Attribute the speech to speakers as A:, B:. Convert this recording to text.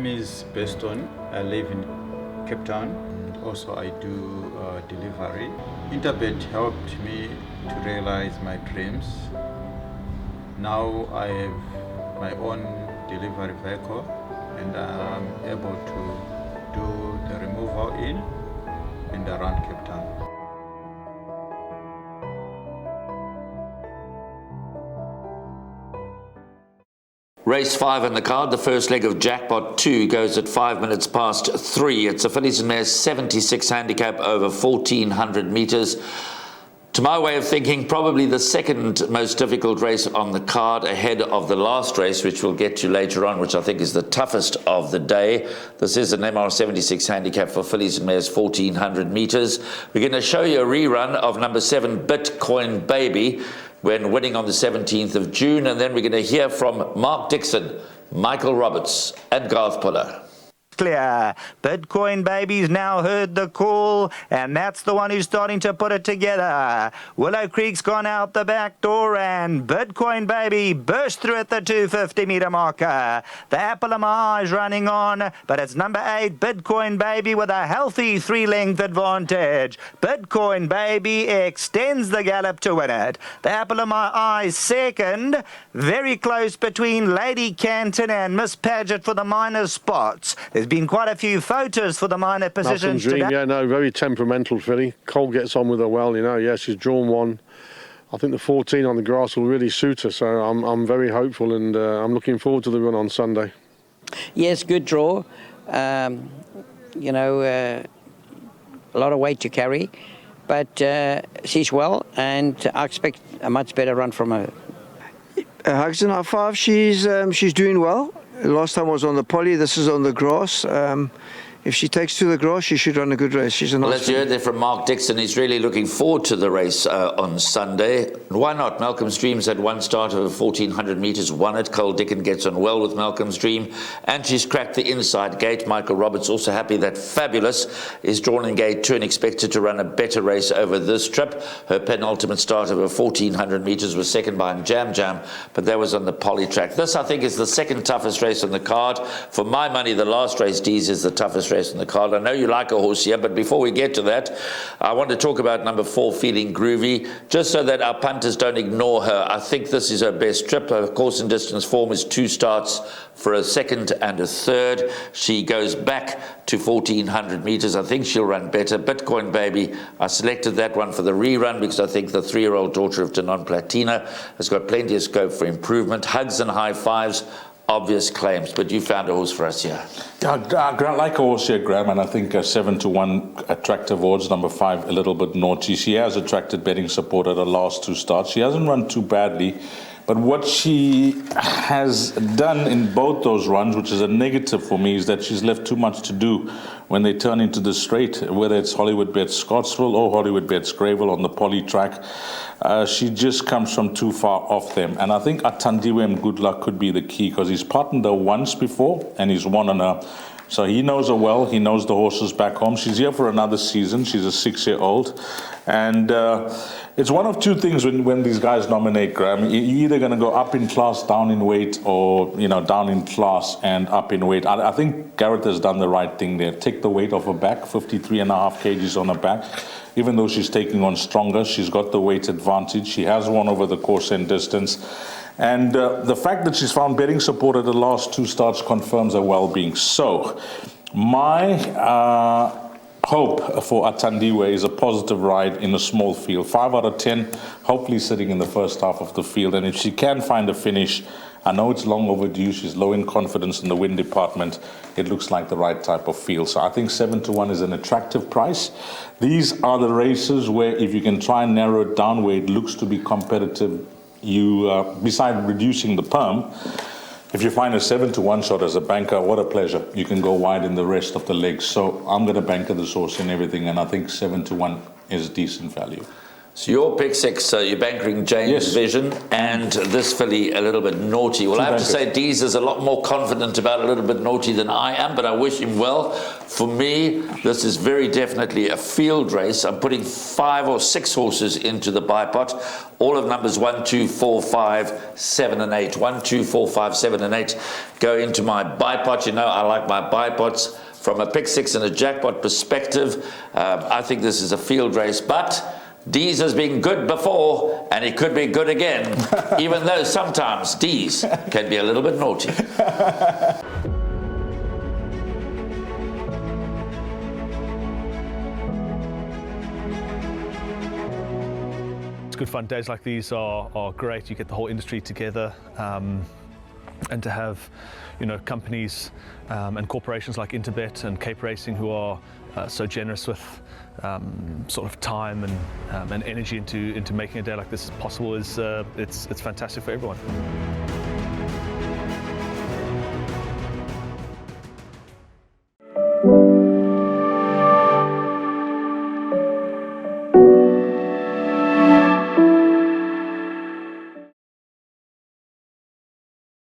A: name is Beston. I live in Cape Town. Also, I do delivery. Interbet helped me to realize my dreams. Now I have my own delivery vehicle and I'm able to do the removal in and around Cape Town.
B: Race 5 in the card. The first leg of Jackpot 2 goes at 5 minutes past 3. It's a fillies and mares 76 handicap over 1,400 metres. To my way of thinking, probably the second most difficult race on the card ahead of the last race, which we'll get to later on, which I think is the toughest of the day. This is an MR76 handicap for fillies and mares 1,400 metres. We're going to show you a rerun of number 7, Bitcoin Baby, when winning on the 17th of June, and then we're going to hear from Mark Dixon, Michael Roberts, and Garth Puller.
C: Clear. Bitcoin Baby's now heard the call, and that's the one who's starting to put it together. Willow Creek's gone out the back door, and Bitcoin Baby burst through at the 250-metre marker. The apple of my eye is running on, but it's number 8, Bitcoin Baby, with a healthy 3-length advantage. Bitcoin Baby extends the gallop to win it. The apple of my eye second, very close between Lady Canton and Miss Paget for the minor spots. There's been quite a few photos for the minor positions
D: Dream,
C: today.
D: yeah, no, very temperamental filly. Cole gets on with her well, you know. Yeah, she's drawn one. I think the 14 on the grass will really suit her, so I'm very hopeful, and I'm looking forward to the run on Sunday.
E: Yes, good draw. You know, a lot of weight to carry, but she's well, and I expect a much better run from her.
F: Hugs in R5, she's doing well. Last time was on the poly, this is on the grass. If she takes to the grass, she should run a good race. She's a nice.
B: Well, as you heard there from Mark Dixon, he's really looking forward to the race on Sunday. Why not? Malcolm's Dream's had one start of 1,400 metres, won it. Cole Dickon gets on well with Malcolm's Dream, and she's cracked the inside gate. Michael Roberts also happy that Fabulous is drawn in gate 2 and expected to run a better race over this trip. Her penultimate start of 1,400 metres was second behind Jam Jam, but that was on the poly track. This, I think, is the second toughest race on the card. For my money, the last race, D's, is the toughest race on the card. I know you like a horse here, but before we get to that, I want to talk about number 4, Feeling Groovy, just so that our punters don't ignore her. I think this is her best trip. Her course and distance form is 2 starts for a second and a third. She goes back to 1,400 metres. I think she'll run better. Bitcoin Baby, I selected that one for the rerun because I think the 3-year-old daughter of Danon Platina has got plenty of scope for improvement. Hugs and high fives, obvious claims, but you found a horse for us here.
G: I like a horse here, Graham, and I think 7-1 attractive odds, number 5 a little bit naughty. She has attracted betting support at her last 2 starts. She hasn't run too badly, but what she has done in both those runs, which is a negative for me, is that she's left too much to do when they turn into the straight, whether it's Hollywoodbets Scottsville or Hollywoodbets Greyville on the poly track. She just comes from too far off them. And I think Atandiwe Good Luck could be the key, because he's partnered her once before and he's won on her. So he knows her well. He knows the horses back home. She's here for another season. She's a 6-year-old. And it's one of two things when these guys nominate, Graham. You're either going to go up in class, down in weight, or, you know, down in class and up in weight. I think Gareth has done the right thing there. Take the weight off her back, 53.5 kgs on her back. Even though she's taking on stronger, she's got the weight advantage. She has won over the course and distance. And the fact that she's found betting support at the last 2 starts confirms her well-being. So my hope for Atandiwe is a positive ride in a small field. 5 out of 10, hopefully sitting in the first half of the field. And if she can find a finish, I know it's long overdue. She's low in confidence in the win department. It looks like the right type of field. So I think 7-1 is an attractive price. These are the races where if you can try and narrow it down where it looks to be competitive, you, beside reducing the perm, if you find a 7-1 shot as a banker, what a pleasure. You can go wide in the rest of the legs. So I'm going to banker this horse in everything, and I think 7-1 is decent value.
B: So your pick 6, you're bankering James
G: Yes.
B: Vision, and this filly a little bit naughty. Well, I have to say Dees is a lot more confident about a little bit naughty than I am, but I wish him well. For me, this is very definitely a field race. I'm putting 5 or 6 horses into the buy pot, all of numbers 1, 2, 4, 5, 7 and 8. 1, 2, 4, 5, 7 and 8 go into my buy pot. You know, I like my buy pots from a pick 6 and a jackpot perspective. I think this is a field race, but Dees has been good before, and he could be good again, even though sometimes Dees can be a little bit naughty.
H: It's good fun. Days like these are great. You get the whole industry together, and to have, you know, companies and corporations like Interbet and Cape Racing who are so generous with sort of time and energy into making a day like this possible is it's fantastic for everyone.